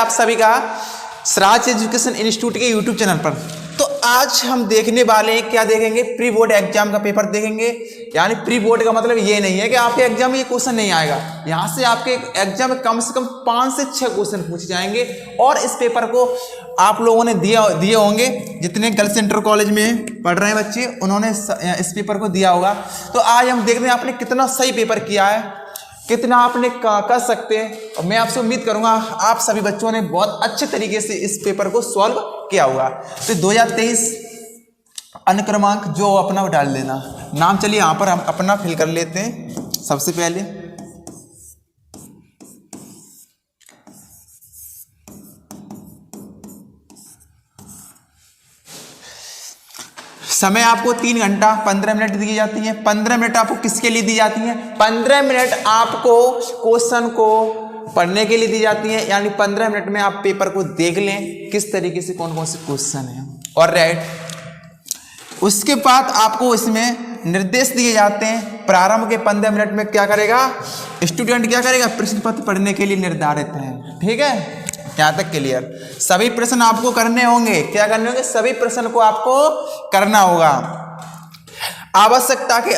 आप सभी का स्वराज एजुकेशन इंस्टीट्यूट के यूट्यूब चैनल पर। तो आज हम देखने वाले हैं, क्या देखेंगे, प्री बोर्ड एग्जाम का पेपर देखेंगे। यानी प्री बोर्ड का मतलब ये नहीं है कि आपके एग्जाम में ये क्वेश्चन नहीं आएगा, यहाँ से आपके एग्जाम में कम से कम 5 से 6 क्वेश्चन पूछे जाएंगे। और इस पेपर को आप लोगों ने दिए होंगे, जितने गर्ल्स इंटर कॉलेज में पढ़ रहे हैं बच्चे उन्होंने इस पेपर को दिया होगा। तो आज हम देखते हैं आपने कितना सही पेपर किया है, कितना आपने कर सकते हैं। और मैं आपसे उम्मीद करूंगा आप सभी बच्चों ने बहुत अच्छे तरीके से इस पेपर को सॉल्व किया होगा। तो 2023 अनुक्रमांक जो अपना डाल लेना, नाम चलिए यहाँ पर हम अपना फिल कर लेते हैं। सबसे पहले समय आपको 3 घंटा 15 मिनट दी जाती है। 15 मिनट आपको किसके लिए दी जाती है? 15 मिनट आपको क्वेश्चन को पढ़ने के लिए दी जाती है। यानी 15 मिनट में आप पेपर को देख लें किस तरीके से कौन कौन से क्वेश्चन है। और राइट, उसके बाद आपको इसमें निर्देश दिए जाते हैं। प्रारंभ के 15 मिनट में क्या करेगा स्टूडेंट, क्या करेगा, प्रश्न पत्र पढ़ने के लिए निर्धारित है। ठीक है, यहाँ तक क्लियर। सभी प्रश्न आपको करने होंगे। क्या करने होंगे? सभी प्रश्न को आपको करना होगा। आवश्यकता के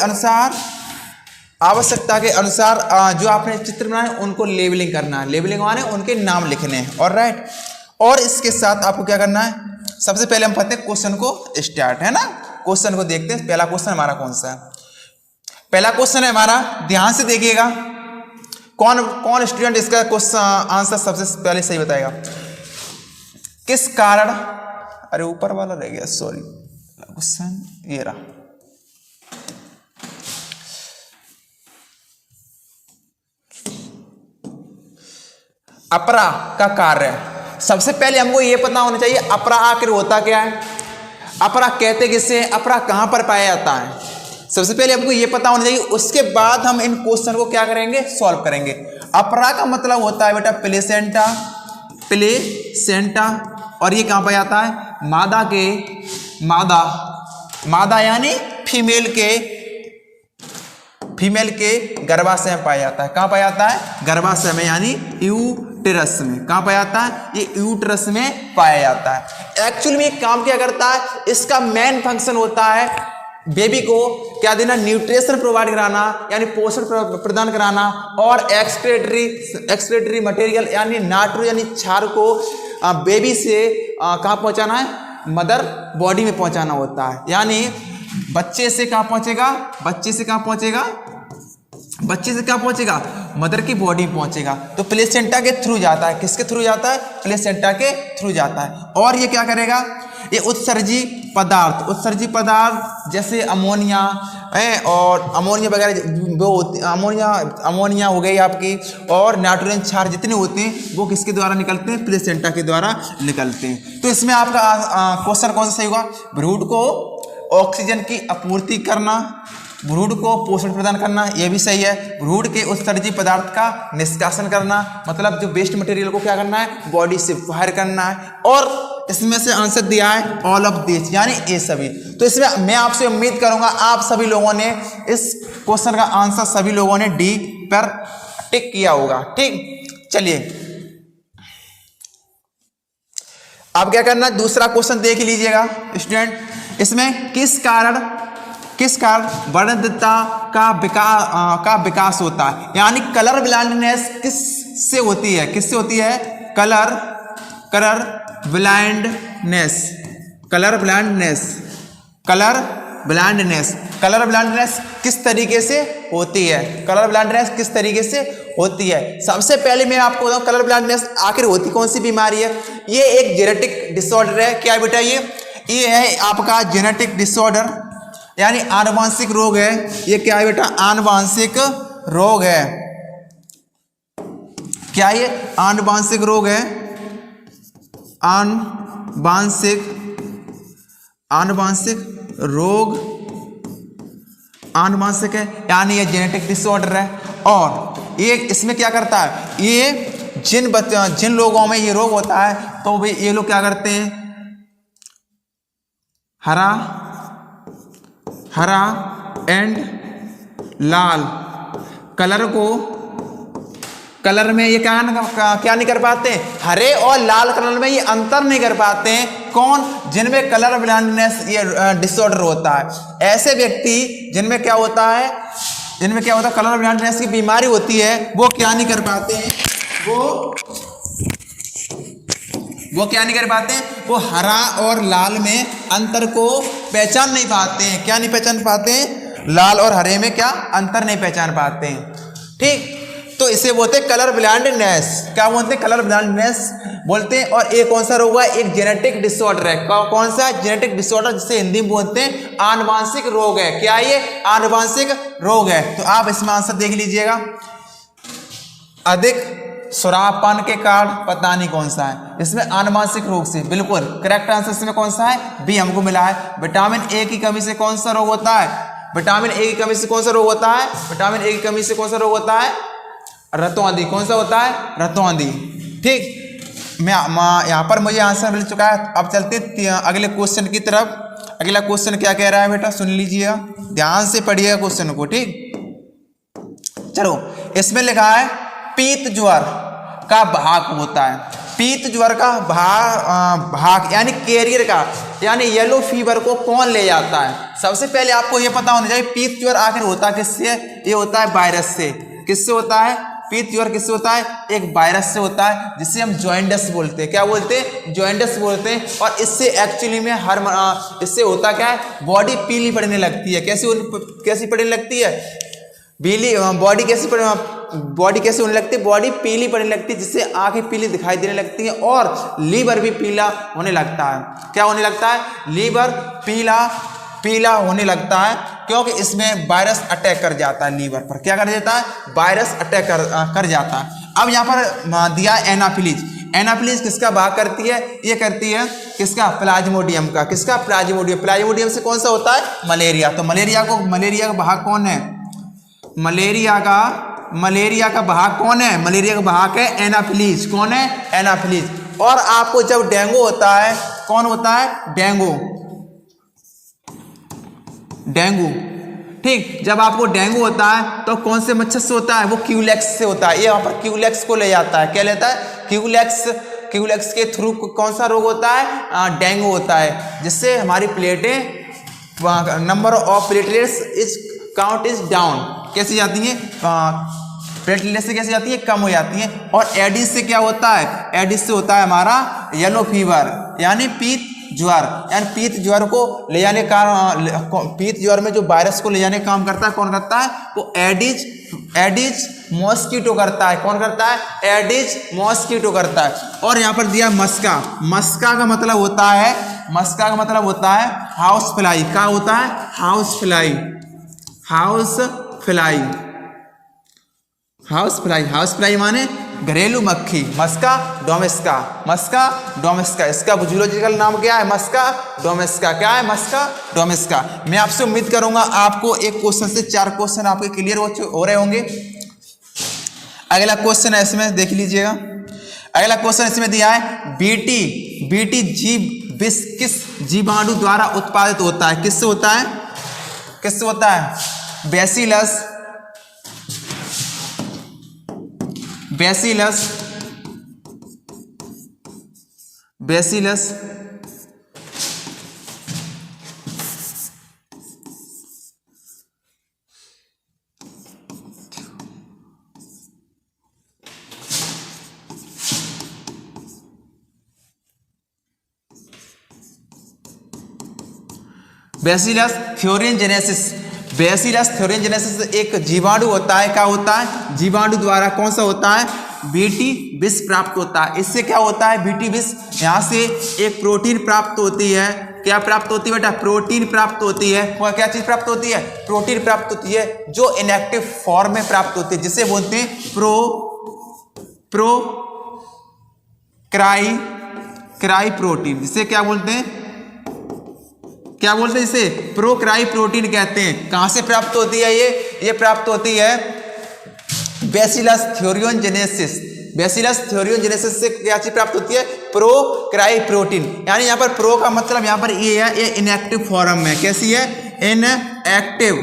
अनुसार जो आपने चित्र बनाए उनको लेबलिंग करना है। लेबलिंग माने उनके नाम लिखने हैं। और राइट, और इसके साथ आपको क्या करना है, सबसे पहले हम पढ़ते हैं क्वेश्चन को स्टार्ट, है ना। क्वेश्चन को देखते हैं। पहला क्वेश्चन हमारा कौन सा है? पहला क्वेश्चन है हमारा, ध्यान से देखिएगा, कौन स्टूडेंट इसका क्वेश्चन आंसर सबसे पहले सही बताएगा। किस कारण, अरे ऊपर वाला रह गया, सॉरी, क्वेश्चन ये रहा। अपरा का कार्य, सबसे पहले हमको ये पता होना चाहिए अपरा आखिर होता क्या है, अपरा कहते किसे, अपरा कहां पर पाया जाता है। सबसे पहले हमको ये पता होना चाहिए, उसके बाद हम इन क्वेश्चन को क्या करेंगे, सॉल्व करेंगे। अपरा का मतलब होता है बेटा प्लेसेंटा, और ये कहां पाया जाता है? मादा यानी फीमेल के गर्भाशय में पाया जाता है। कहां पाया जाता है? गर्भाशय में, यानी यूटेरस में। कहां पाया जाता है? ये यूटेरस में पाया जाता है। एक्चुअली में एक काम क्या करता है, इसका मेन फंक्शन होता है बेबी को क्या देना, न्यूट्रिशन प्रोवाइड कराना, यानी पोषण प्रदान कराना, और एक्सक्रीटरी मटेरियल यानी नाट्रो यानी क्षार को बेबी से कहाँ पहुँचाना है, मदर बॉडी में पहुँचाना होता है। यानी बच्चे से कहाँ पहुँचेगा, मदर की बॉडी में पहुँचेगा। तो प्लेसेंटा के थ्रू जाता है। किसके थ्रू जाता है? प्लेसेंटा के थ्रू जाता है। और ये क्या करेगा, ये उत्सर्जी पदार्थ जैसे अमोनिया और अमोनिया वगैरह वो अमोनिया हो गई आपकी, और नाइट्रोजन क्षार जितने होते हैं वो किसके द्वारा निकलते हैं? प्लेसेंटा के द्वारा निकलते हैं। तो इसमें आपका क्वेश्चन कौन सा सही होगा? भ्रूण को ऑक्सीजन की आपूर्ति करना, भ्रूण को पोषण प्रदान करना, यह भी सही है। भ्रूण के उत्सर्जी पदार्थ का निष्कासन करना, मतलब जो वेस्ट मटेरियल को क्या करना है, बॉडी से बाहर करना है। और इसमें से आंसर दिया है ऑल ऑफ दिस, यानी ये सभी। तो इसमें मैं आपसे उम्मीद करूंगा आप सभी लोगों ने इस क्वेश्चन का आंसर सभी लोगों ने डी पर टिक किया होगा। ठीक, चलिए अब क्या करना, दूसरा क्वेश्चन देख लीजिएगा स्टूडेंट। इसमें किस कारण वर्णद्रव्यता का विकास होता है, यानी कलर ब्लाइंडनेस किससे होती है? कलर ब्लाइंडनेस किस तरीके से होती है? सबसे पहले मैं आपको बताऊं कलर ब्लाइंडनेस आखिर होती कौन सी बीमारी है। ये एक जेनेटिक डिसऑर्डर है। क्या बेटा, ये है आपका जेनेटिक डिसऑर्डर, यानी आनुवांशिक रोग है। ये क्या है बेटा? आनुवांशिक रोग है। क्या ये आनुवांशिक रोग है? आनुवांशिक है, यानी ये जेनेटिक डिसऑर्डर है। और ये इसमें क्या करता है, ये जिन लोगों में ये रोग होता है तो वे ये लोग क्या करते हैं, हरा एंड लाल कलर कलर में ये क्या नहीं कर पाते, हरे और लाल कलर में ये अंतर नहीं कर पाते हैं। कौन? जिनमें कलर ब्लाइंडनेस ये डिसऑर्डर होता है। ऐसे व्यक्ति जिनमें क्या होता है, कलर ब्लाइंडनेस की बीमारी होती है, वो क्या नहीं कर पाते हैं, वो क्या नहीं कर पाते हैं, वो हरा और लाल में अंतर को पहचान नहीं पाते हैं। क्या नहीं पहचान पाते हैं? लाल और हरे में क्या अंतर नहीं पहचान पाते हैं। ठीक, तो इसे बोलते हैं कलर ब्लाइंडनेस। क्या बोलते हैं? कलर ब्लाइंडनेस बोलते हैं। और एक कौन सा रोग है? एक जेनेटिक डिसऑर्डर है। कौन सा? जेनेटिक डिसऑर्डर, जिसे हिंदी में बोलते हैं आनुवांशिक रोग है। क्या ये? आनुवांशिक रोग है। तो आप इसमें आंसर देख लीजिएगा। अधिक सुरापन के कारण पता नहीं कौन सा है, इसमें आनुवांशिक रोग से। बिल्कुल करेक्ट आंसर इसमें कौन सा है? बी हमको मिला है। विटामिन ए की कमी से कौन सा रोग होता है? विटामिन ए की कमी से कौन सा रोग होता है? विटामिन ए की कमी से कौन सा रोग होता है? रतौंधी। कौन सा होता है? रतौंधी। ठीक, मैं यहाँ पर मुझे आंसर मिल चुका है। अब चलते अगले क्वेश्चन की तरफ। अगला क्वेश्चन क्या कह रहा है बेटा, सुन लीजिएगा, ध्यान से पढ़िएगा क्वेश्चन को। ठीक, चलो, इसमें लिखा है पीत ज्वर का भाग होता है। पीत ज्वर का भाग यानी कैरियर का, यानी येलो फीवर को कौन ले जाता है? सबसे पहले आपको यह पता होना चाहिए पीत ज्वर आखिर होता किससे? ये होता है वायरस से। किससे होता है? पीत ज्वर किससे होता है? एक वायरस से होता है, जिसे हम जॉइंटस बोलते हैं। क्या बोलते हैं? जॉइंटस बोलते हैं। और इससे एक्चुअली में इससे होता क्या है? बॉडी पीली पड़ने लगती है। कैसी पड़ने लगती है? बॉडी कैसे होने लगती है? बॉडी पीली पड़ने लगती है, जिससे आंखें पीली दिखाई देने लगती हैं और लीवर भी पीला होने लगता है। क्या होने लगता है? लीवर पीला होने लगता है, क्योंकि इसमें वायरस अटैक कर जाता है लीवर पर। क्या कर देता है? वायरस अटैक कर जाता है। अब यहाँ पर दिया एनाफिलीज। एनाफिलीज किसका भाग करती है? ये करती है किसका? प्लाज्मोडियम का। किसका? प्लाज्मोडियम। प्लाज्मोडियम से कौन सा होता है? मलेरिया। तो मलेरिया का भाग कौन है? मलेरिया का भाग कौन है? मलेरिया का भाग है एनाफिलीज। कौन है? एनाफिलीज। और आपको जब डेंगू होता है, कौन होता है? डेंगू। ठीक, जब आपको डेंगू होता है तो कौन से मच्छर से होता है? वो क्यूलेक्स से होता है। ये यहाँ पर क्यूलेक्स को ले जाता है। क्या लेता है? क्यूलेक्स के थ्रू कौन सा रोग होता है? डेंगू होता है, जिससे हमारी प्लेटें, number of platelets is count is down. कैसे जाती हैं? प्लेटलेट से कैसे जाती है? कम हो जाती हैं। और एडिस से क्या होता है? एडिस से होता है हमारा येलो फीवर, यानी पीत ज्वर। यानी पीत ज्वर को ले जाने का, पीत ज्वर में जो वायरस को ले जाने का काम करता है, कौन करता है? वो एडिज मॉस्किटो करता है। कौन करता है? एडिज मॉस्किटो करता है। और यहाँ पर दिया मस्का। मस्का का मतलब होता है हाउस फ्लाई। क्या होता है? हाउस फ्लाई माने घरेलू मक्खी। मस्का डोमेस्का। इसका जूलॉजिकल नाम क्या है? मस्का डोमेस्का। क्या है? मस्का डोमेस्का। मैं आपसे उम्मीद करूंगा आपको एक क्वेश्चन से 4 क्वेश्चन आपके क्लियर हो रहे होंगे। अगला क्वेश्चन है, इसमें देख लीजिएगा। अगला क्वेश्चन इसमें दिया है बीटी जीव विष किस जीवाणु द्वारा उत्पादित होता है? किससे होता है? बैसिलस थ्योरिनजेनेसिस एक जीवाणु होता है। क्या होता है? जीवाणु द्वारा कौन सा होता है? बीटी विष प्राप्त होता है। इससे क्या होता है? बीटी विष, यहाँ से एक प्रोटीन प्राप्त होती है। क्या प्राप्त होती है बेटा? प्रोटीन प्राप्त होती है। क्या चीज प्राप्त होती है? प्रोटीन प्राप्त होती है, जो इनएक्टिव फॉर्म में प्राप्त होती है, जिसे बोलते हैं क्राई प्रोटीन। जिसे क्या बोलते हैं? इसे प्रोक्राई प्रोटीन कहते हैं। कहां से प्राप्त होती है? ये प्राप्त होती है बैसिलस थ्योरिनजेनेसिस से क्या चीज प्राप्त होती है? प्रोक्राई प्रोटीन। यानी यहाँ पर प्रो का मतलब यहाँ पर ये है, ये इनएक्टिव फॉर्म में। कैसी है? इनएक्टिव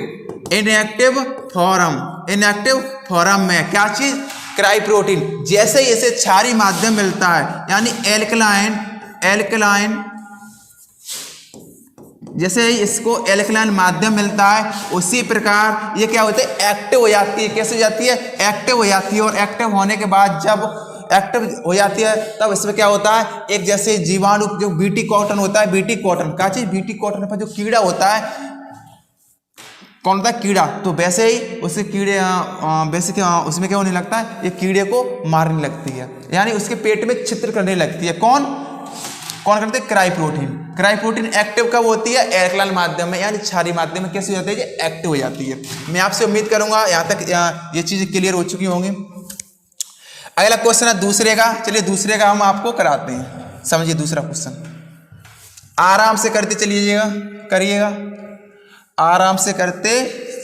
फॉर्म में क्या चीज? Cry protein. जैसे ही इसे क्षारीय माध्यम मिलता है यानी एल्कलाइन जैसे ही इसको एल्कलाइन माध्यम मिलता है उसी प्रकार ये क्या होता है एक्टिव हो जाती है। कैसे हो जाती है? एक्टिव हो जाती है। और एक्टिव होने के बाद जब एक्टिव हो जाती है तब इसमें क्या होता है, एक जैसे जीवाणु जो बीटी कॉटन होता है, बीटी कॉटन क्या चीज, बीटी कॉटन पर जो कीड़ा होता है, कौन होता है? कीड़ा। तो वैसे ही उसे कीड़े वैसे क्या उसमें क्या होने लगता है, ये कीड़े को मारने लगती है, यानी उसके पेट में छिद्र करने लगती है। कौन करते हैं? Cry protein. Cry protein active कब होती है? एल्कलाइन माध्यम में, यानी क्षारीय माध्यम में कैसे हो जाती है? ये एक्टिव हो जाती है। मैं आपसे उम्मीद करूंगा यहाँ तक ये चीजें क्लियर हो चुकी होंगी। अगला क्वेश्चन है दूसरे का। चलिए दूसरे का हम आपको कराते हैं। समझिए दूसरा क्वेश्चन, आराम से करते चलिएगा, करिएगा, आराम से करते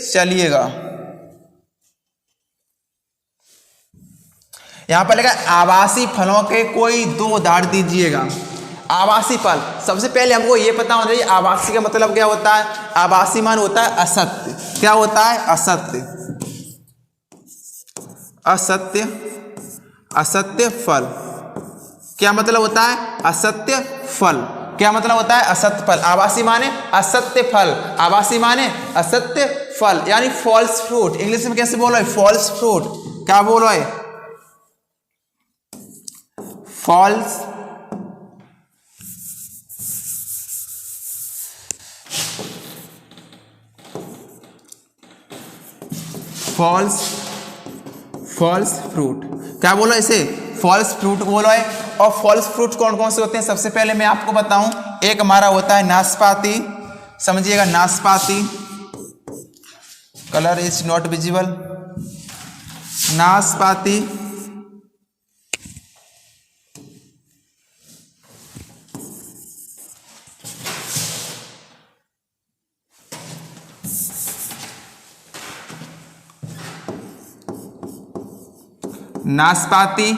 चलिएगा। यहां पर लिखा आवासीय फलों के कोई दो उदाहरण दीजिएगा। आवासीय फल, सबसे पहले हमको ये पता होना चाहिए आवासीय का मतलब क्या होता है। आवासीय मान होता है असत्य। क्या होता है? असत्य। असत्य, असत्य फल। क्या मतलब होता है? असत्य फल। क्या मतलब होता है? असत्य फल। आवासीय माने असत्य फल, आवासीय माने असत्य फल, यानी फॉल्स फ्रूट। इंग्लिश में कैसे बोलो है? False fruit. क्या बोलो है? False false fruit. क्या बोलो इसे? फॉल्स फ्रूट बोलो है। और फॉल्स फ्रूट कौन कौन से होते हैं? सबसे पहले मैं आपको बताऊं, एक हमारा होता है नाशपाती। समझिएगा, नाशपाती, कलर इज नॉट विजिबल। नाशपाती, नाशपाती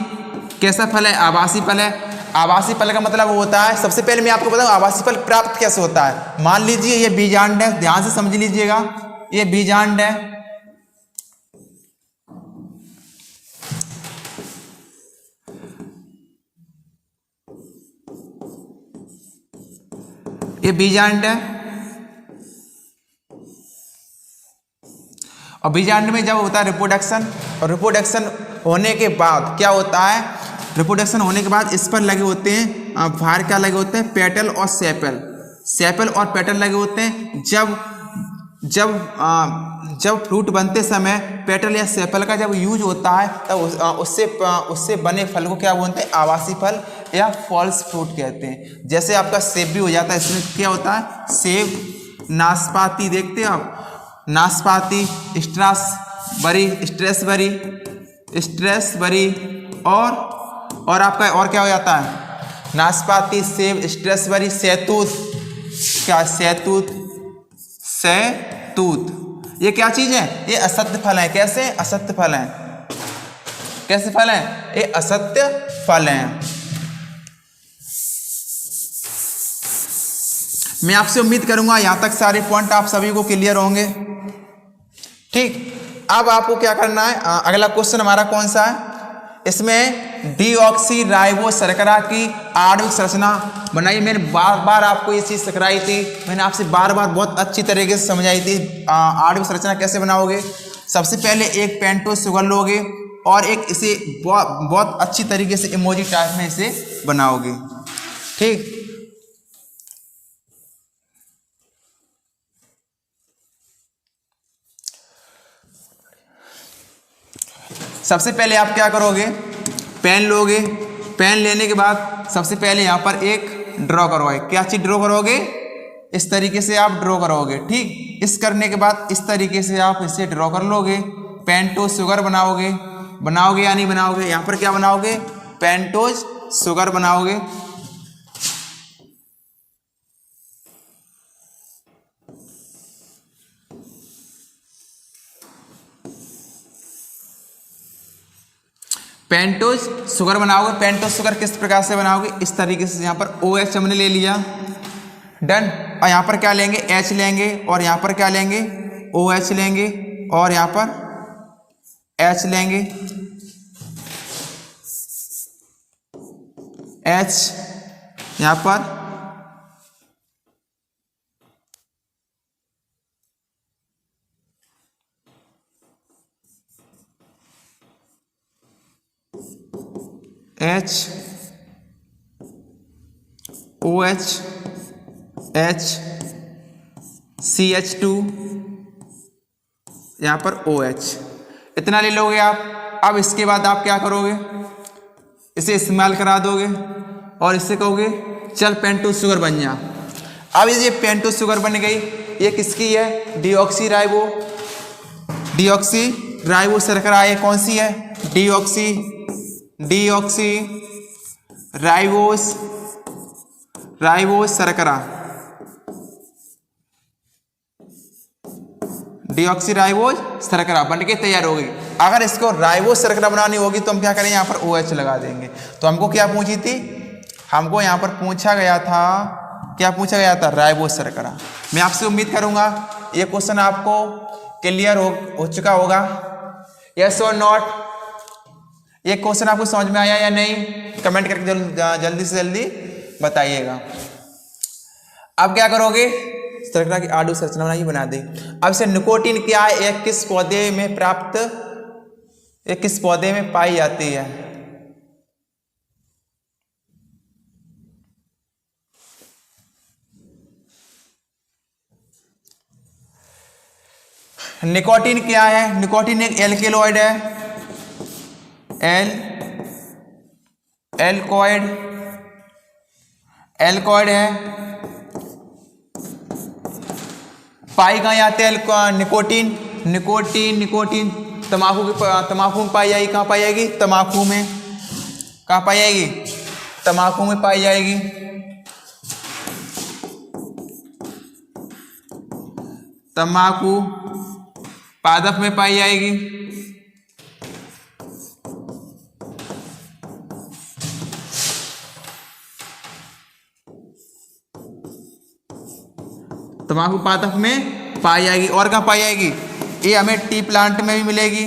कैसा फल है? आवासीय फल है। आवासीय फल का मतलब होता है, सबसे पहले मैं आपको बताऊं आवासीय फल प्राप्त कैसे होता है। मान लीजिए ये बीजांड है, ध्यान से समझ लीजिएगा, ये बीजांड है, ये बीजांड है। और बीजांड में जब होता है रिप्रोडक्शन, और रिप्रोडक्शन होने के बाद क्या होता है? रिप्रोडक्शन होने के बाद इस पर लगे होते हैं बाहर क्या लगे होते हैं? पेटल और सेपल। सेपल और पेटल लगे होते हैं। जब फ्रूट बनते समय पेटल या सेपल का जब यूज होता है तब उससे बने फल को क्या बोलते हैं? आवासीय फल या फॉल्स फ्रूट कहते हैं। जैसे आपका सेब भी हो जाता है, इसमें क्या होता है? सेब, नाशपाती, देखते हैं आप, नाशपाती, स्ट्रॉबेरी और आपका और क्या हो जाता है? नाशपाती, सेब, स्ट्रॉबेरी, शहतूत। क्या? शहतूत, ये क्या चीज है? ये असत्य फल है। कैसे? असत्य फल है। कैसे फल है? ये असत्य फल है। मैं आपसे उम्मीद करूंगा यहां तक सारे पॉइंट आप सभी को क्लियर होंगे। ठीक, अब आपको क्या करना है, अगला क्वेश्चन हमारा कौन सा है? इसमें डीऑक्सी राइबो शर्करा की आणविक संरचना बनाई। मैंने बार बार आपको ये चीज़ सिखाई थी, मैंने आपसे बार बार बहुत अच्छी तरीके से समझाई थी। आणविक संरचना कैसे बनाओगे? सबसे पहले एक पेंटोज शुगर लोगे और एक इसे बहुत अच्छी तरीके से इमोजी टाइप में इसे बनाओगे। ठीक, सबसे पहले आप क्या करोगे? पेन लोगे। पेन लेने के बाद सबसे पहले यहाँ पर एक ड्रॉ करोगे। क्या चीज ड्रॉ करोगे? इस तरीके से आप ड्रॉ करोगे। ठीक, इस करने के बाद इस तरीके से आप इसे ड्रॉ कर लोगे। पेंटोज शुगर बनाओगे या नहीं बनाओगे? यहाँ पर क्या बनाओगे? पेंटोज शुगर बनाओगे। पेंटोज शुगर बनाओगे। पेंटोज शुगर किस प्रकार से बनाओगे? इस तरीके से, यहाँ पर OH हमने ले लिया, डन। और यहाँ पर क्या लेंगे? H लेंगे, और यहाँ पर क्या लेंगे? OH लेंगे, और यहाँ पर H लेंगे। H यहाँ पर H OH H CH2 यहाँ पर OH, इतना ले लोगे आप। अब इसके बाद आप क्या करोगे, इसे इस्तेमाल करा दोगे और इससे कहोगे चल पेंटोस शुगर बन जा। अब ये पेंटोस शुगर बन गई, ये किसकी है, डीऑक्सी राइबो शर्करा। ये कौन सी है, डीऑक्सी राइबोस शर्करा, डीऑक्सी राइबोस शर्करा बन के तैयार हो गई। अगर इसको राइबोस शर्करा बनानी होगी तो हम क्या करेंगे, यहाँ पर OH लगा देंगे। तो हमको क्या पूछी थी, हमको यहाँ पर पूछा गया था, क्या पूछा गया था, राइबोस शर्करा। मैं आपसे उम्मीद करूंगा ये क्वेश्चन आपको क्लियर हो चुका होगा। यस और नॉट, ये क्वेश्चन आपको समझ में आया या नहीं, कमेंट करके जल्दी से जल्दी बताइएगा। अब क्या करोगे, शर्करा की आडू संरचना बनाइए, बना दे। अब से निकोटीन क्या है, एक किस पौधे में पाई जाती है। निकोटीन क्या है, निकोटीन एक एल्केलॉइड है, एल्कोइड है। पाई कहाँ जाते हैं निकोटीन तम्बाकू में पाई जाएगी। कहाँ पाई जाएगी, तम्बाकू में। कहाँ पाई जाएगी, तम्बाकू में पाई जाएगी। तम्बाकू पादप में पाई जाएगी। तम्बाकू पादप में पाई जाएगी। और कहाँ पाई जाएगी, ये हमें टी प्लांट में भी मिलेगी,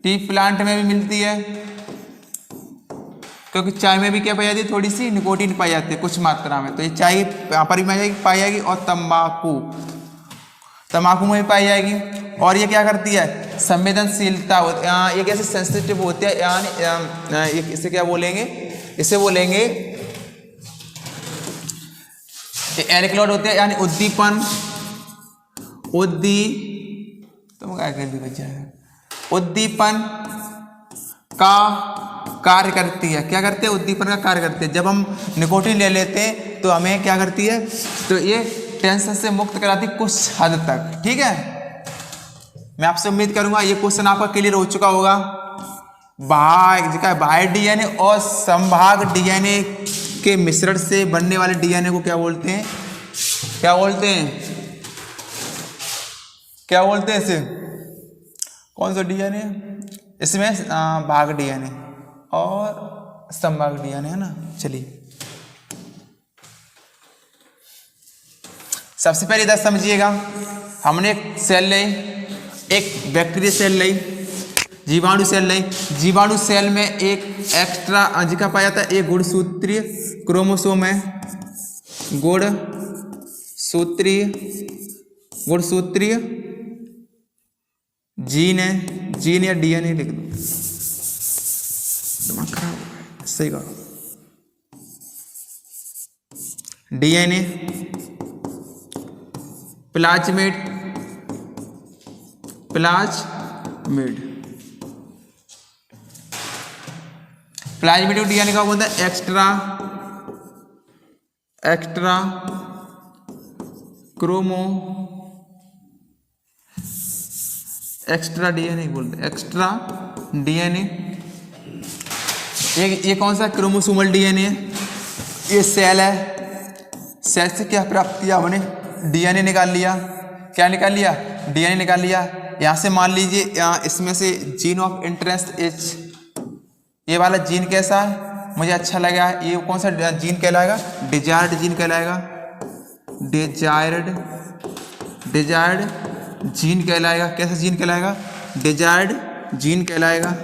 टी प्लांट में भी मिलती है, क्योंकि चाय में भी क्या पाई जाती है, थोड़ी सी निकोटीन पाई जाती है कुछ मात्रा में। तो ये चाय यहाँ पर भी पाई जाएगी और तम्बाकू में भी पाई जाएगी। और ये क्या करती है, संवेदनशीलता, एक ऐसे सेंसिटिव होते हैं, यानी इसे क्या बोलेंगे, इसे बोलेंगे एल्कलॉइड होते हैं, यानी उद्दीपन का कार्य करती है। क्या करते हैं, उद्दीपन का कार्य करते हैं। जब हम निकोटीन ले लेते हैं तो हमें क्या करती है, तो ये टेंशन से मुक्त कराती है कुछ हद तक। ठीक है, मैं आपसे उम्मीद करूंगा ये क्वेश्चन आपका क्लियर हो चुका होगा। बाह्य डीएनए और संभाग डीएनए के मिश्रण से बनने वाले डीएनए को क्या बोलते हैं, इसे, कौन सा डीएनए, इसमें भाग डीएनए और संभाग डीएनए है ना। चलिए सबसे पहले इधर समझिएगा, हमने एक सेल ली, एक बैक्टीरिया सेल ली, जीवाणु सेल ली। जीवाणु सेल में एक एक्स्ट्रा अंजिका पाया जाता है, एक गुणसूत्रीय क्रोमोसोम है, गुणसूत्रीय जीन है, जीन या डीएनए लिख दो, दिमाग खराब हो गया, सही करो। डीएनए प्लाज्मिड डीएनए का बोलता है एक्स्ट्रा डीएनए बोलते हैं, एक्स्ट्रा डीएनए। ये कौन सा क्रोमोसोमल डीएनए है, ये सेल है। सेल से क्या प्राप्त किया हमने, डीएनए निकाल लिया। क्या निकाल लिया, डीएनए निकाल लिया। यहाँ से मान लीजिए इसमें से जीन ऑफ इंटरेस्ट एच, ये वाला जीन कैसा है, मुझे अच्छा लगा, ये कौन सा जीन कहलाएगा, डिजायर्ड जीन कहलाएगा, डिजायर्ड जीन कहलाएगा। कैसा जीन कहलाएगा, डिजायर्ड जीन कहलाएगा।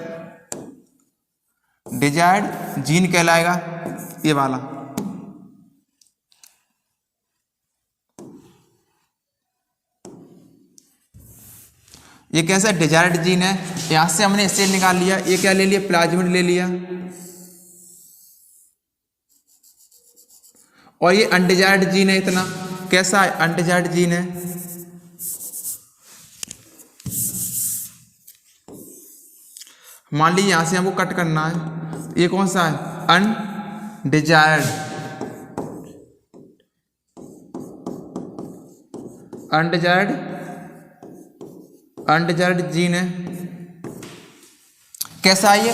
डिजायर्ड जीन कहलाएगा ये वाला। ये कैसा डिजायर्ड जीन है, यहां से हमने सेल निकाल लिया। ये क्या ले लिया, प्लाज्मिड ले लिया। और ये अनडिजायर्ड जीन है, इतना कैसा है, अनडिजायर्ड जीन है। मान लीजिए यहां से हमको कट करना है, ये कौन सा है, अनडिजायर्ड, अनडिजायर्ड जीन है। कैसा है ये,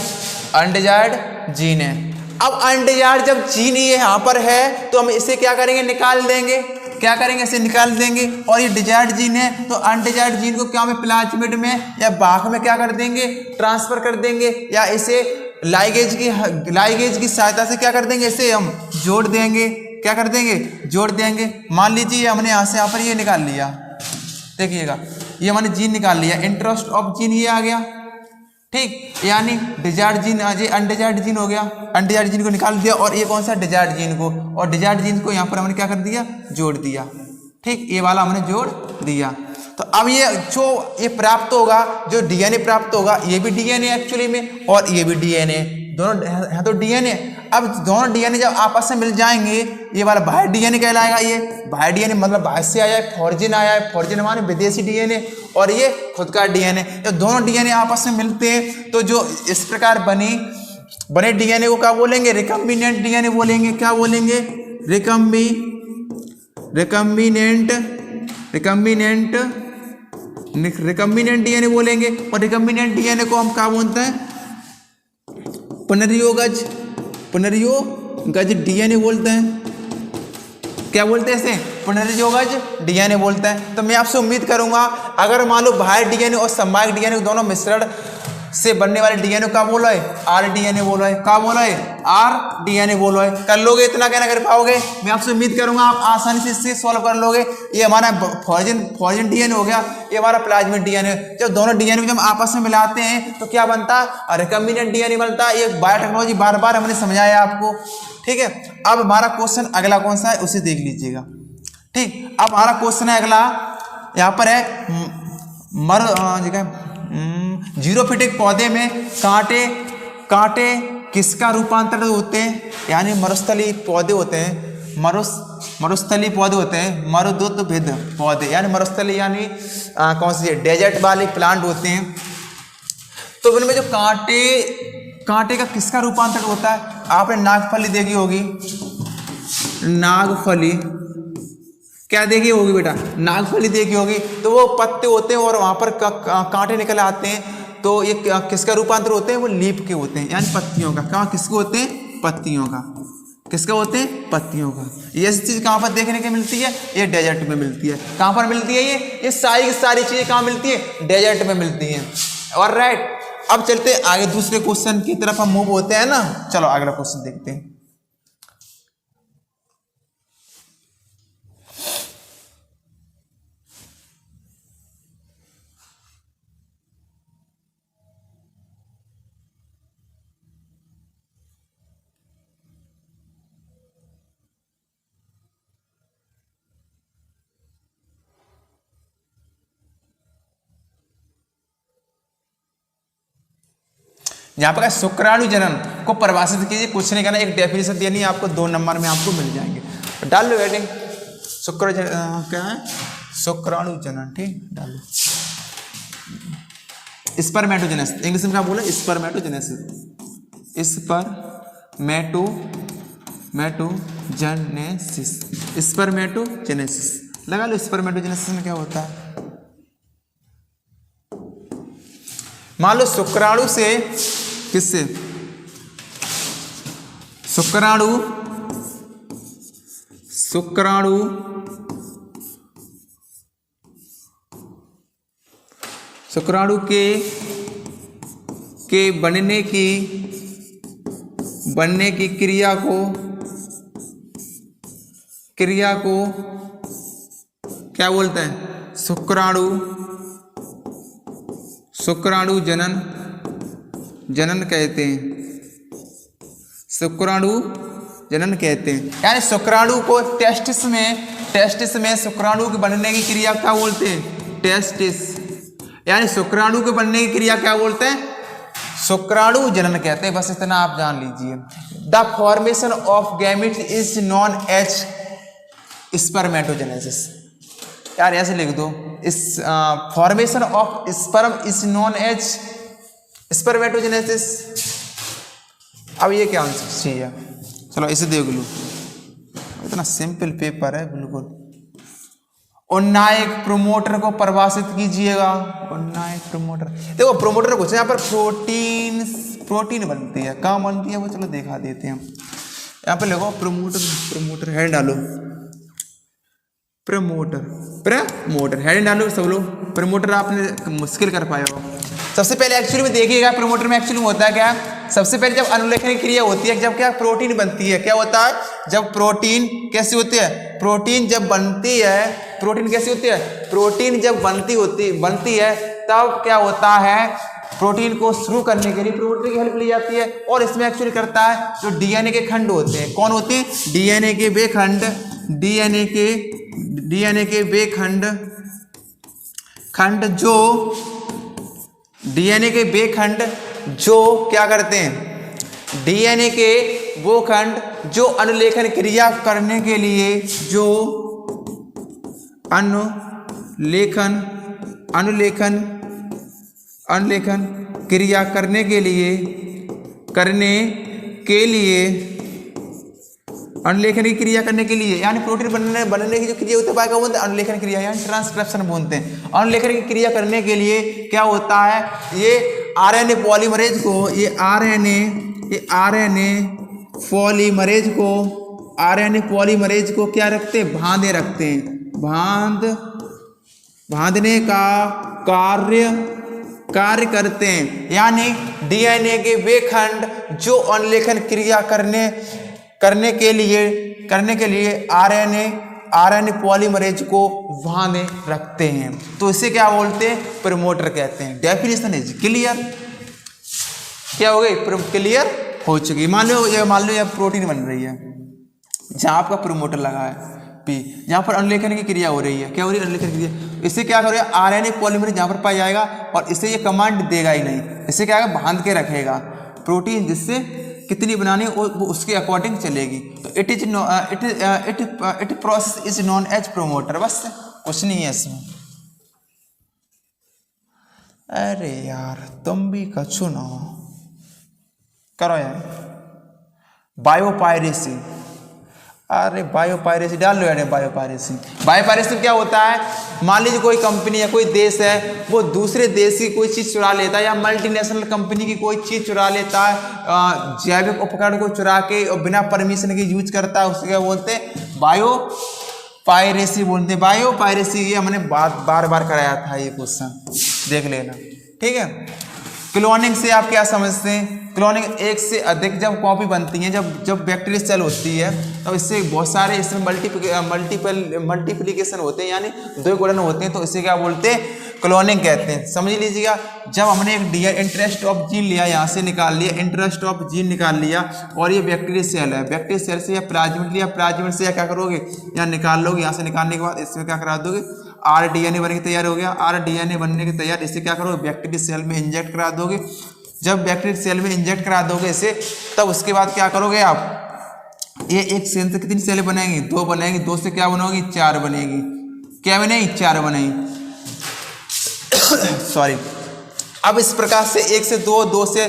अनडिजायर्ड जीन है। अब अनडिजायर्ड जब जीन ये यहाँ पर है तो हम इसे क्या करेंगे, निकाल देंगे। क्या करेंगे, इसे निकाल देंगे। और ये डिजायर्ड जीन है तो अनडिजायर्ड जीन को क्या में, प्लाज्मिड में या बाघ में क्या कर देंगे, ट्रांसफर कर देंगे, या इसे लाइगेज की सहायता से क्या कर देंगे, इसे हम जोड़ देंगे। क्या कर देंगे, जोड़ देंगे। मान लीजिए हमने यहाँ से यहाँ पर ये निकाल लिया, देखिएगा ये मैंने जीन निकाल लिया, इंटरेस्ट ऑफ जीन ये आ गया, ठीक। यानी डिजायर्ड जीन आज अनडिजायर्ड जीन हो गया, अनडिजायर्ड जीन को निकाल दिया। और ये कौन सा, डिजायर्ड जीन को, और डिजायर्ड जीन को यहाँ पर हमने क्या कर दिया, जोड़ दिया, ठीक। ये वाला हमने जोड़ दिया। तो अब ये जो ये प्राप्त होगा, जो डीएनए प्राप्त होगा, ये भी डीएनए एक्चुअली में, और ये भी डीएनए, दोनों है तो डीएनए। अब दोनों डीएनए जब आपस में मिल जाएंगे, ये वाला बाहर डीएनए कहलाएगा। ये बाहर डीएनए मतलब बाहर से आया है, फॉर्जिन आया है, फॉर्जिन माने विदेशी डीएनए, और ये खुद का डीएनए। जब दोनों डीएनए आपस में मिलते हैं तो जो इस प्रकार बने डीएनए को क्या बोलेंगे, रिकम्बिनेंट डीएनए बोलेंगे। क्या बोलेंगे, रिकम्बिनेंट डीएनए बोलेंगे। और रिकम्बिनेंट डीएनए को हम क्या बोलते हैं, पुनर्योगज डीएनए बोलते हैं। क्या बोलते हैं इसे, पुनर्योगज डीएनए बोलते हैं। तो मैं आपसे उम्मीद करूंगा, अगर मान लो बाह्य डीएनए और समवायिक डीएनए दोनों मिश्रण से बनने वाले डीएनए का बोलो है, आर डीएनए बोलो है। क्या बोलो है, आर डीएनए बोलो है। कर लोगे, इतना कहना कर पाओगे। मैं आपसे उम्मीद करूंगा आप आसानी से इससे सॉल्व कर लोगे। ये हमारा फॉर्जिन डीएनए हो गया, ये हमारा प्लाज्मिड डीएनए। जब दोनों डीएनए जब आपस में मिलाते हैं तो क्या बनता है, रिकम्बिनेंट डीएनए बनता है। ये बायोटेक्नोलॉजी बार बार हमने समझाया आपको, ठीक है। अब हमारा क्वेश्चन अगला कौन सा है, उसे देख लीजिएगा, ठीक। अब हमारा क्वेश्चन है अगला, यहाँ पर है जीरोफिटिक पौधे में कांटे किसका रूपांतरण होते हैं, यानी मरुस्थली पौधे होते हैं, मरुस्थली पौधे होते हैं, मरुद्भिद पौधे, यानी मरुस्थली यानी कौन सी डेजर्ट वाले प्लांट होते हैं। तो इनमें जो कांटे का किसका रूपांतरण होता है, आपने नागफली देखी होगी, नागफली क्या देखी होगी बेटा, नागफली देखी होगी। तो वो पत्ते होते हैं और वहां पर कांटे निकल आते हैं। तो ये किसका रूपांतर होते हैं, वो लीफ के होते हैं, यानी पत्तियों का। कहाँ किसके होते हैं, पत्तियों का। किसका होते हैं, पत्तियों का। ये चीज कहाँ पर देखने को मिलती है, ये डेजर्ट में मिलती है। कहाँ पर मिलती है, ये सारी चीजें कहाँ मिलती है, डेजर्ट में मिलती हैं। और राइट, अब चलते आगे दूसरे क्वेश्चन की तरफ हम मूव होते हैं ना। चलो अगला क्वेश्चन देखते हैं। यहाँ पर शुक्राणु जनन को परिभाषित कीजिए। कुछ नहीं करना, एक डेफिनेशन देनी है आपको, 2 नंबर में आपको मिल जाएंगे। डाल लो हेडिंग, क्या है, शुक्राणु जनन, ठीक, डालो। स्पर्मेटोजेनेसिस, इंग्लिश में क्या बोले, स्पर्मेटोजेनेसिस, स्पर्मेटोजेनेसिस लगा लो। स्पर्मेटोजेनेसिस में क्या होता है, मान लो शुक्राणु से किससे, शुक्राणु के बनने की क्रिया को क्या बोलते हैं, शुक्राणु जनन कहते हैं। शुक्राणु जनन कहते हैं। यानी शुक्राणु को टेस्टिस में शुक्राणु के बनने की क्रिया क्या बोलते हैं? टेस्टिस। यानी शुक्राणु के बनने की क्रिया क्या बोलते हैं? शुक्राणु जनन कहते हैं। बस इतना आप जान लीजिए। The formation of gametes is known as spermatogenesis. यार ऐसे लिख दो, इस formation of sperm is known as spermatogenesis. अब ये क्या चीज है? चलो इसे देख लो, इतना सिंपल पेपर है बिल्कुल। उन्नायक प्रोमोटर को परिभाषित कीजिएगा। उन्नायक प्रोमोटर, देखो प्रोमोटर कुछ यहाँ पर प्रोटीन बनती है। कहाँ बनती है वो चलो दिखा देते हैं। यहाँ पे लिखो प्रोमोटर हेड डालो, प्रमोटर हेड डालो सब लोग। प्रमोटर आपने मुश्किल कर पाए हो। सबसे पहले एक्चुअली में देखिएगा प्रोमोटर में एक्चुअली होता है क्या? सबसे पहले जब अनुलेखन की क्रिया होती है, जब क्या प्रोटीन बनती है, क्या होता है? जब प्रोटीन कैसी होती है? प्रोटीन जब बनती है, प्रोटीन कैसी होती है? प्रोटीन जब बनती है तब क्या होता है? प्रोटीन को शुरू करने के लिए प्रोमोटर की हेल्प ली जाती है। और इसमें एक्चुअली करता है जो डीएनए के खंड होते हैं। कौन होते हैं? डीएनए के वे खंड, डीएनए के वे खंड जो डीएनए के वे खंड जो क्या करते हैं? डीएनए के वो खंड जो अनुलेखन क्रिया करने के लिए, जो अनुलेखन क्रिया करने के लिए अनुलेखन की क्रिया करने के लिए, यानी प्रोटीन बनने की जो क्रिया होती है क्या बोलते हैं? अनुलेखन क्रिया, यानी ट्रांसक्रिप्शन बोलते हैं। अनुलेखन की क्रिया करने के लिए क्या होता है? ये आरएनए पॉलीमरेज को क्या रखते हैं? बांधे रखते हैं। बांधने का कार्य करते हैं। यानी डीएनए के वे खंड जो अनुलेखन क्रिया करने के लिए आरएनए पॉलीमरेज को बांधे रखते हैं। तो इसे क्या बोलते हैं? प्रमोटर कहते हैं। Definition is clear. क्या हो गई? क्लियर हो चुकी। मान लो ये प्रोटीन बन रही है, जहां आपका प्रमोटर लगा है पी, जहां पर अनुलेखन की क्रिया हो रही है। क्या हो रही है? अनुलेखन की क्रिया। इसे क्या करेगा? आरएनए पॉलीमरेज जहां पर पाया जाएगा और इसे ये कमांड देगा ही नहीं, इसे क्या बांध के रखेगा प्रोटीन, जिससे कितनी बनानी है वो उसके अकॉर्डिंग चलेगी। तो it process is known as promoter. बस कुछ नहीं है इसमें। अरे यार तुम भी कछु ना हो, करो यार। बायोपायरेसी, अरे बायोपायरेसी डाल लो यार। बायोपायरेसी क्या होता है? मान लीजिए कोई कंपनी या कोई देश है, वो दूसरे देश की कोई चीज़ चुरा लेता है, या मल्टीनेशनल कंपनी की कोई चीज़ चुरा लेता है, जैविक उपकरण को चुरा के और बिना परमिशन के यूज करता है, उससे क्या बोलते हैं? बायोपायरेसी बोलते हैं। बायोपायरेसी ये हमने बार कराया था, ये क्वेश्चन देख लेना, ठीक है। क्लोनिंग से आप क्या समझते हैं? क्लोनिंग एक से अधिक जब कॉपी बनती है, जब बैक्टीरियल सेल होती है, तब इससे बहुत सारे इसमें मल्टीप्लिकेशन होते हैं, यानी दो गुणन होते हैं, तो इसे क्या बोलते हैं? क्लोनिंग कहते हैं। समझ लीजिएगा, जब हमने एक इंटरेस्ट ऑफ जीन लिया, यहाँ से निकाल लिया, इंटरेस्ट ऑफ जीन निकाल लिया, और ये बैक्टीरियल सेल है, बैक्टीरियल सेल से या प्लाज्मिड लिया, प्लाज्मिड से या क्या करोगे? यहाँ निकाल लोगे, यहाँ से निकालने के बाद इसमें क्या करा दोगे? आरडीएनए बन के तैयार हो गया। आरडीएनए बनने के तैयार, इसे क्या करोगे? बैक्टीरियल सेल में इंजेक्ट करा दोगे। जब बैक्टीरियल सेल में इंजेक्ट करा दोगे इसे, तब उसके बाद क्या करोगे आप? ये एक सेल से कितनी सेल बनेंगी? 2 बनेंगी। 2 से क्या बनोगी? 4 बनेगी। क्या बनेगी? 4 बनेगी। सॉरी। अब इस प्रकार से 1 से 2, 2 से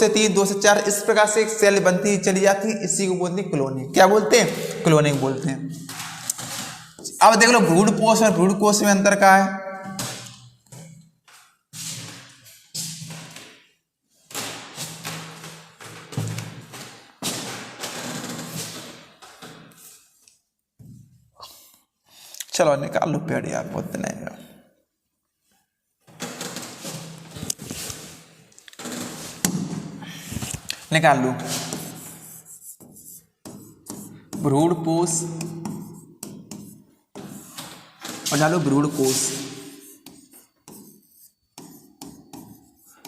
3, 2 से 4, इस प्रकार से एक सेल बनती चली जाती है। इसी को बोलते हैं क्लोनिंग। क्या बोलते हैं? क्लोनिंग बोलते हैं। अब देख लो भ्रूण कोश और भ्रूण कोश में अंतर क्या है? चलो निकाल लो पेड़ यार, बहुत नहीं है। निकाल लो भ्रूण कोश और डालो भ्रूण कोश।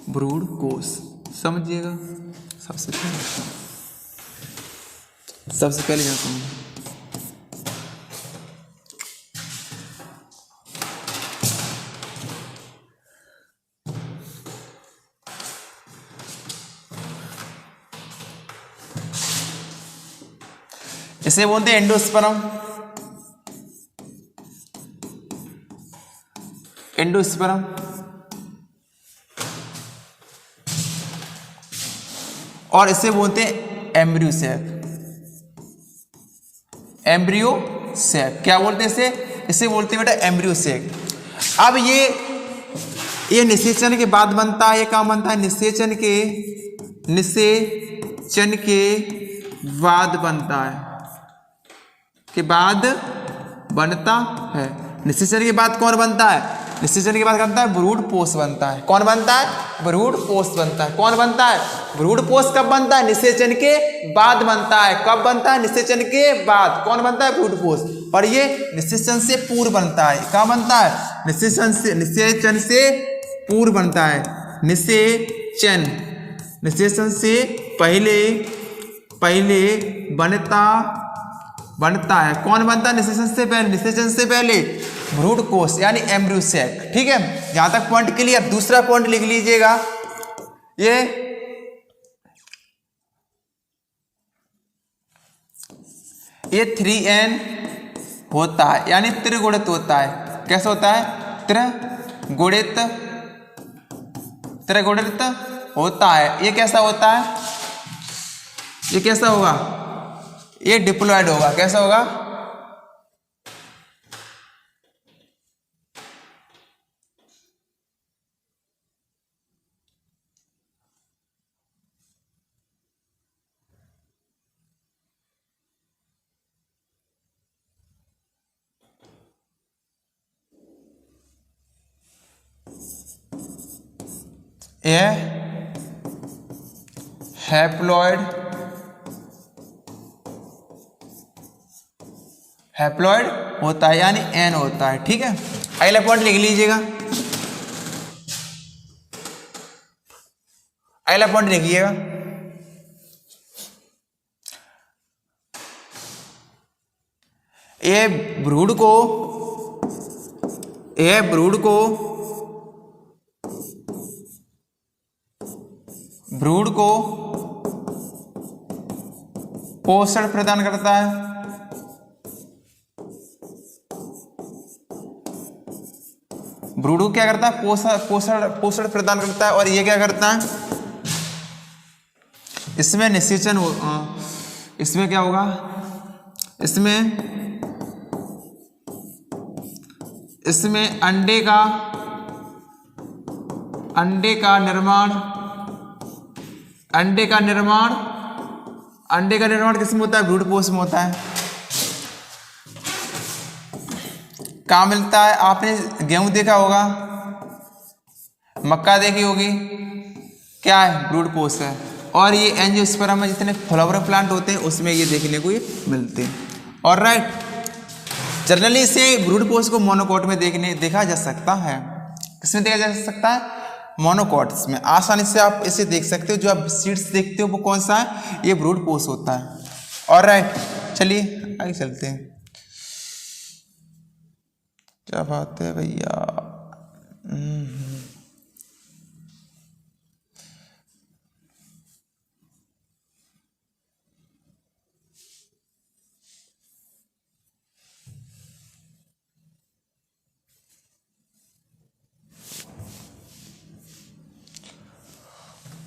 भ्रूण कोश समझिएगा, सबसे पहले जाता हूँ। इसे बोलते हैं एंडोस्पर्म। एंडोस्पर्म और इसे बोलते हैं एम्ब्रियो सैक। एम्ब्रियो सैक क्या बोलते हैं इसे? इसे बोलते हैं बेटा एम्ब्रियो सैक। अब ये निषेचन के बाद बनता है। ये कहाँ बनता है? निषेचन के बाद बनता है, के बाद बनता है। निषेचन के बाद कौन बनता है? निषेचन के बाद बनता है ब्रूड पोष बनता है। कौन बनता है? ब्रूड पोष बनता है। कौन बनता है? ब्रूड पोष कब बनता है? निषेचन के बाद बनता है। कब बनता है? निषेचन के बाद। कौन बनता है? ब्रूड पोष। और ये निषेचन से पूर्व बनता है। कहाँ बनता है? निषेचन से पूर्व बनता है। निषेचन से पहले बनता है। कौन बनता है? निषेचन से पहले। निषेचन से पहले ब्रूड कोष यानी एम्ब्रियो सैक। ठीक है, यहां तक पॉइंट क्लियर। दूसरा पॉइंट लिख लीजिएगा, ये 3n होता है यानी त्रिगुणित होता है। कैसे होता है? त्रिगुणित होता है। ये कैसा होता है? ये कैसा होगा? ये डिप्लॉयड होगा। कैसा होगा? यह हैप्लॉयड होता है यानी एन होता है। ठीक है, अगला पॉइंट लिख लीजिएगा। अगला पॉइंट लिखिएगा, ये ब्रूड को पोषण प्रदान करता है। ब्रूड को क्या करता है? पोषण प्रदान करता है। और ये क्या करता है? इसमें निषेचन इसमें क्या होगा? इसमें अंडे का निर्माण किसमें होता है? ब्रूड पोष में होता है। कहाँ मिलता है? आपने गेहूं देखा होगा, मक्का देखी होगी, क्या है? ब्रूड पोष है। और ये एंजियोस्पर्म में जितने फ्लावर प्लांट होते हैं उसमें ये देखने को मिलते हैं। और राइट, जनरली इसे ब्रूड पोष को मोनोकॉट में देखा जा सकता है। किसमें देखा जा सकता है? मोनोकॉट्स में। आसानी से आप इसे देख सकते हो। जो आप सीड्स देखते हो वो कौन सा है? ये ब्रूड पोष होता है। और राइट, चलिए आगे चलते हैं। क्या बात है भैया।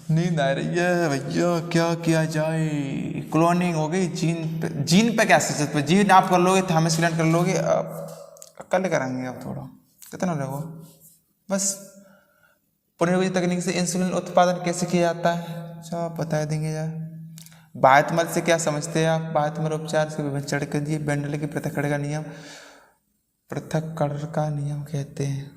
नींद आ रही है भैया, क्या किया जाए? क्लोनिंग हो गई, जीन पे क्या सोचते पे? जीन आप कर लोगे, थायमिस्क्लेन कर लोगे, कल करेंगे। अब थोड़ा कितना लगो, बस पुनर्योजी तकनीक से इंसुलिन उत्पादन कैसे किया जाता है सब बता देंगे यार। बायोतमल से क्या समझते हैं आप? बायोतमल उपचार से विभिन्न चढ़ कर दिए बेंडले की पृथक्करण का नियम कहते हैं।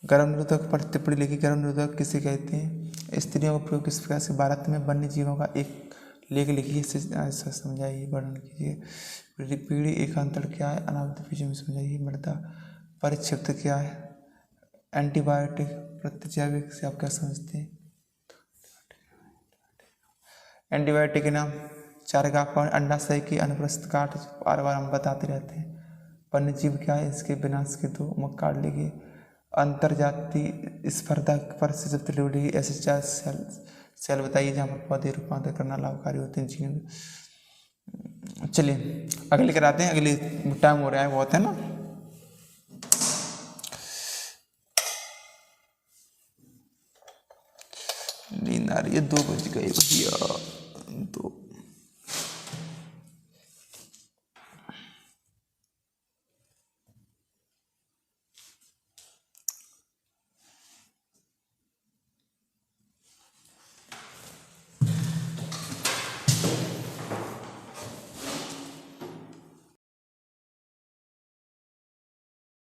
गर्भ निरोधक पर टिप्पणी लिखी। गर्भ निरोधक किसे कहते हैं? स्त्रियों का प्रयोग किस प्रकार से? भारत में वन्य जीवों का एक लेख लिखिए, ऐसा समझाइए, वर्णन कीजिए। पीढ़ी एकांतर क्या है? अनावृत बीजों में समझाइए। मृदा परिक्षिप्त क्या है? एंटीबायोटिक प्रतिजैविक से आप क्या समझते हैं? एंटीबायोटिक के नाम चारगा अंडाशय की अनुप्रस्थ काट, बार बार हम बताते रहते हैं। वन्यजीव क्या है, इसके विनाश के दो मुख काट लेंगे। अंतरजातीय स्पर्धा पर से जब त्रिलोडी ऐसे 4 सेल बताइए जहाँ पर पौधे रूपांतर करना लाभकारी होते हैं जीवन। चलिए अगले कराते हैं, अगले टाइम हो रहा है बहुत है ना। नींद आ रही है, 2 बज गए भैया, 2